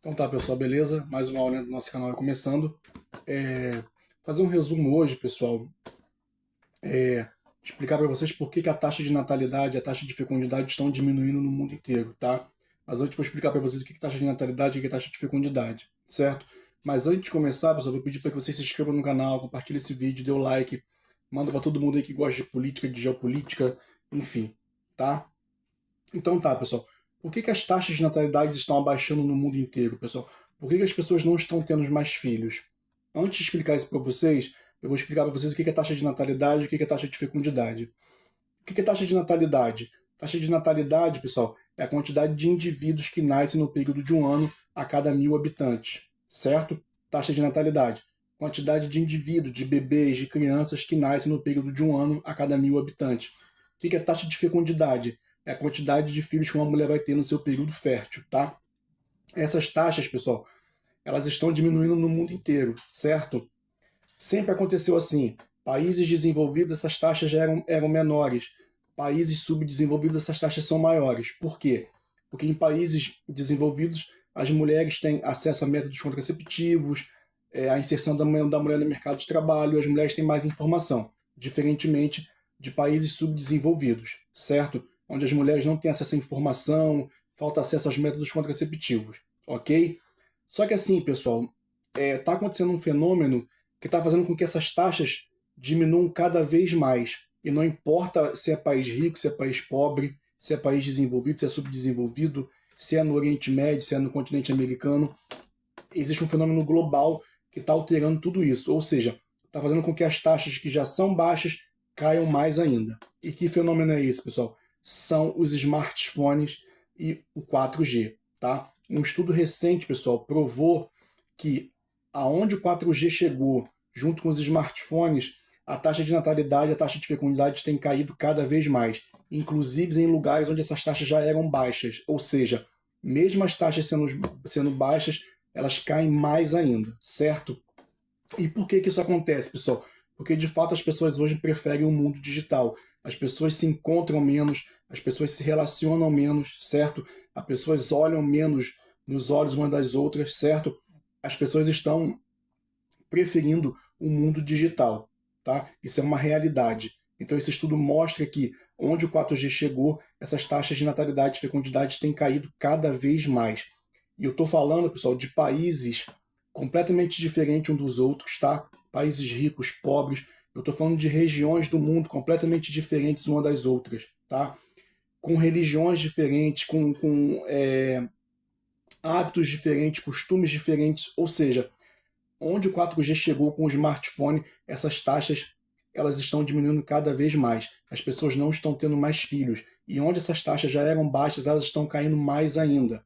Então tá, pessoal, beleza? Mais uma aula do nosso canal começando. Fazer um resumo hoje, pessoal, explicar para vocês por que a taxa de natalidade e a taxa de fecundidade estão diminuindo no mundo inteiro, tá? Mas antes vou explicar para vocês o que é taxa de natalidade e o que é taxa de fecundidade, certo? Mas antes de começar, pessoal, vou pedir para que vocês se inscrevam no canal, compartilhem esse vídeo, dê o like, manda para todo mundo aí que gosta de política, de geopolítica, enfim, tá? Então tá, pessoal. Por que as taxas de natalidade estão abaixando no mundo inteiro, pessoal? Por que as pessoas não estão tendo mais filhos? Antes de explicar isso para vocês, eu vou explicar para vocês o que é taxa de natalidade e o que é taxa de fecundidade. O que é taxa de natalidade? Taxa de natalidade, pessoal, é a quantidade de indivíduos que nascem no período de um ano a cada 1.000 habitantes, certo? Taxa de natalidade. Quantidade de indivíduos, de bebês, de crianças que nascem no período de um ano a cada 1.000 habitantes. O que é taxa de fecundidade? É a quantidade de filhos que uma mulher vai ter no seu período fértil, tá? Essas taxas, pessoal, elas estão diminuindo no mundo inteiro, certo? Sempre aconteceu assim. Países desenvolvidos, essas taxas já eram menores. Países subdesenvolvidos, essas taxas são maiores. Por quê? Porque em países desenvolvidos, as mulheres têm acesso a métodos contraceptivos, a inserção da mulher no mercado de trabalho, as mulheres têm mais informação, diferentemente de países subdesenvolvidos, certo? Onde as mulheres não têm acesso à informação, falta acesso aos métodos contraceptivos, ok? Só que assim, pessoal, está acontecendo um fenômeno que está fazendo com que essas taxas diminuam cada vez mais. E não importa se é país rico, se é país pobre, se é país desenvolvido, se é subdesenvolvido, se é no Oriente Médio, se é no continente americano, existe um fenômeno global que está alterando tudo isso. Ou seja, está fazendo com que as taxas que já são baixas caiam mais ainda. E que fenômeno é esse, pessoal? São os smartphones e o 4G. Tá? Um estudo recente, pessoal, provou que aonde o 4G chegou, junto com os smartphones, a taxa de natalidade, a taxa de fecundidade tem caído cada vez mais, inclusive em lugares onde essas taxas já eram baixas. Ou seja, mesmo as taxas sendo baixas, elas caem mais ainda, certo? E por que isso acontece, pessoal? Porque de fato as pessoas hoje preferem o mundo digital. As pessoas se encontram menos, as pessoas se relacionam menos, certo? As pessoas olham menos nos olhos umas das outras, certo? As pessoas estão preferindo o mundo digital, tá? Isso é uma realidade. Então esse estudo mostra que onde o 4G chegou, essas taxas de natalidade e fecundidade têm caído cada vez mais. E eu estou falando, pessoal, de países completamente diferentes um dos outros, tá? Países ricos, pobres. Eu estou falando de regiões do mundo completamente diferentes uma das outras, tá? Com religiões diferentes, com hábitos diferentes, costumes diferentes. Ou seja, onde o 4G chegou com o smartphone, essas taxas elas estão diminuindo cada vez mais. As pessoas não estão tendo mais filhos. E onde essas taxas já eram baixas, elas estão caindo mais ainda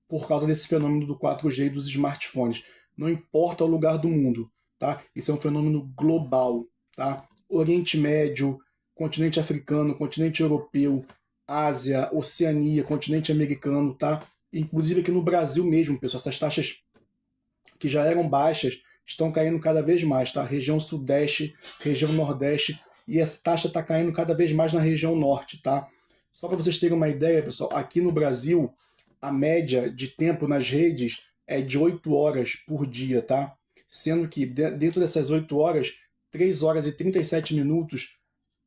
por causa desse fenômeno do 4G e dos smartphones. Não importa o lugar do mundo, tá? Isso é um fenômeno global, tá? Oriente Médio, continente africano, continente europeu, Ásia, Oceania, continente americano, tá? Inclusive aqui no Brasil mesmo, pessoal, essas taxas que já eram baixas estão caindo cada vez mais, tá? Região Sudeste, região Nordeste, e essa taxa está caindo cada vez mais na região Norte, tá? Só para vocês terem uma ideia, pessoal, aqui no Brasil, a média de tempo nas redes é de 8 horas por dia, tá? Sendo que dentro dessas 8 horas, 3 horas e 37 minutos,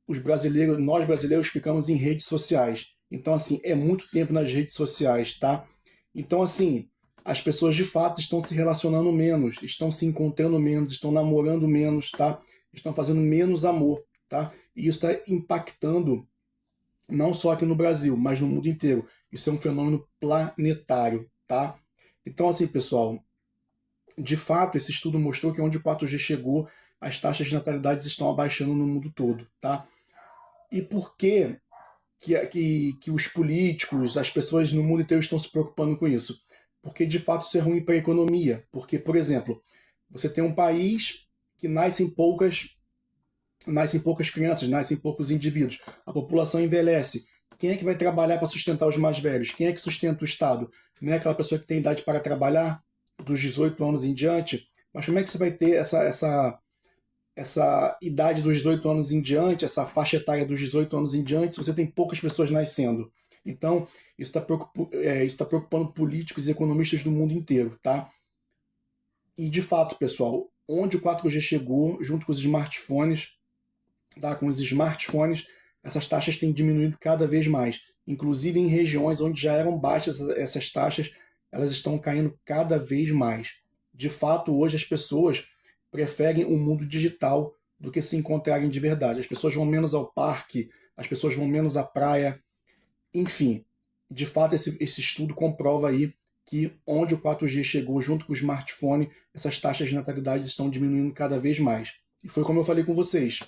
nós brasileiros ficamos em redes sociais. Então, assim, é muito tempo nas redes sociais, tá? Então, assim, as pessoas de fato estão se relacionando menos, estão se encontrando menos, estão namorando menos, tá? Estão fazendo menos amor, tá? E isso está impactando não só aqui no Brasil, mas no mundo inteiro. Isso é um fenômeno planetário, tá? Então, assim, pessoal, de fato, esse estudo mostrou que onde o 4G chegou, as taxas de natalidade estão abaixando no mundo todo, tá? E por que os políticos, as pessoas no mundo inteiro estão se preocupando com isso? Porque de fato isso é ruim para a economia. Porque, por exemplo, você tem um país que nascem poucas crianças, nascem poucos indivíduos, a população envelhece. Quem é que vai trabalhar para sustentar os mais velhos? Quem é que sustenta o Estado? Não é aquela pessoa que tem idade para trabalhar, dos 18 anos em diante? Mas como é que você vai ter essa idade dos 18 anos em diante, essa faixa etária dos 18 anos em diante, se você tem poucas pessoas nascendo? Então, isso está preocupando políticos e economistas do mundo inteiro, tá? E, de fato, pessoal, onde o 4G chegou, junto com os smartphones, tá? Com os smartphones, essas taxas têm diminuído cada vez mais. Inclusive em regiões onde já eram baixas essas taxas, elas estão caindo cada vez mais. De fato, hoje as pessoas preferem um mundo digital do que se encontrarem de verdade. As pessoas vão menos ao parque, as pessoas vão menos à praia, enfim. De fato, esse estudo comprova aí que onde o 4G chegou junto com o smartphone, essas taxas de natalidade estão diminuindo cada vez mais. E foi como eu falei com vocês,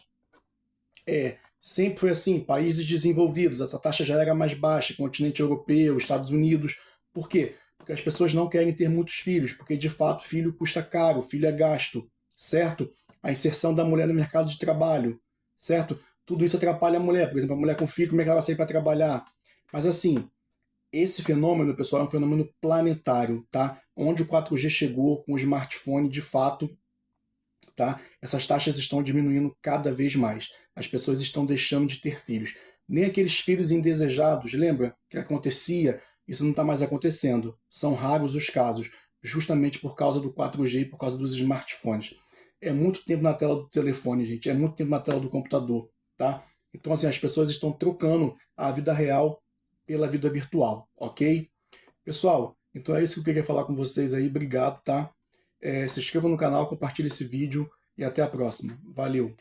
sempre foi assim, países desenvolvidos, essa taxa já era mais baixa, continente europeu, Estados Unidos. Por quê? Porque as pessoas não querem ter muitos filhos, porque de fato filho custa caro, filho é gasto, certo? A inserção da mulher no mercado de trabalho, certo? Tudo isso atrapalha a mulher. Por exemplo, a mulher com filho, como é que ela vai sair para trabalhar? Mas assim, esse fenômeno, pessoal, é um fenômeno planetário, tá? Onde o 4G chegou com o smartphone, de fato, tá? Essas taxas estão diminuindo cada vez mais. As pessoas estão deixando de ter filhos. Nem aqueles filhos indesejados, lembra que acontecia? Isso não está mais acontecendo. São raros os casos, justamente por causa do 4G e por causa dos smartphones. É muito tempo na tela do telefone, gente. É muito tempo na tela do computador, tá? Então, assim, as pessoas estão trocando a vida real pela vida virtual, ok? Pessoal, então é isso que eu queria falar com vocês aí. Obrigado, tá? Se inscreva no canal, compartilhe esse vídeo e até a próxima. Valeu!